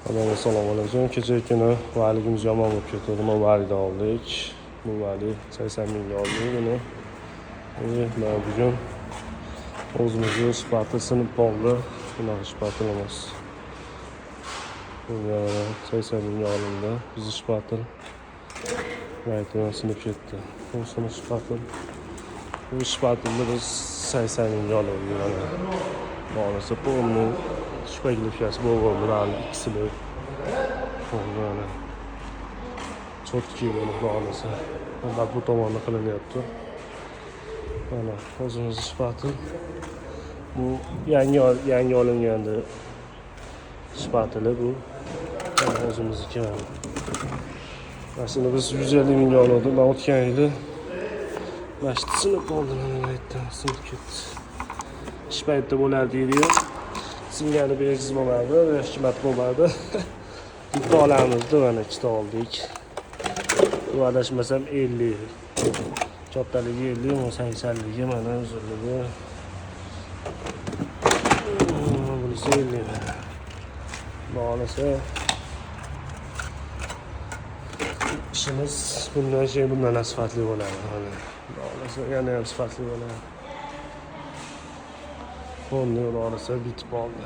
Hammaga salom alaykum. Kecha kuni va'ligimiz yomon bo'lib ketdi. Nima va'lida oldik? Bu va'li 80 mingga oldik buni. Mana bugun o'zimizning sifati sinib qoldi. Bunaqa sifatil emas. Bunga 80 mingga olindi. Bizni sifatil maytdan sinib ketdi. Bu sinib sifatil. Bu sifatilni biz 80 mingga oldik. Maalesef bunun şüpheklifikasi bo'lgan ikisini bo'lgan chotki bo'lib qolsa mana bu tomonda qilinyapti. Mana o'zimiz sifatil bu yangi olingandi sifatili bu o'zimizniki. Aslında biz 150 mingga oldik. Ben o'tgan yili mashit sinib qoldi, mana aytdim, sinib ketdi. Ish paytida bo'lardi deydi. Singani bejiz bo'lmadi, hikmat bo'lmadi. Bitta olamizda mana ikkita oldik. Bu adashmasam 50. Kattaligi 50, 80ligi mana uzunligi. Bunisi 50. Maalesef ishimiz bundan sifatli bo'ladi. Maalesef yana ham sifatli bo'ladi. Onu orası bitip oldu.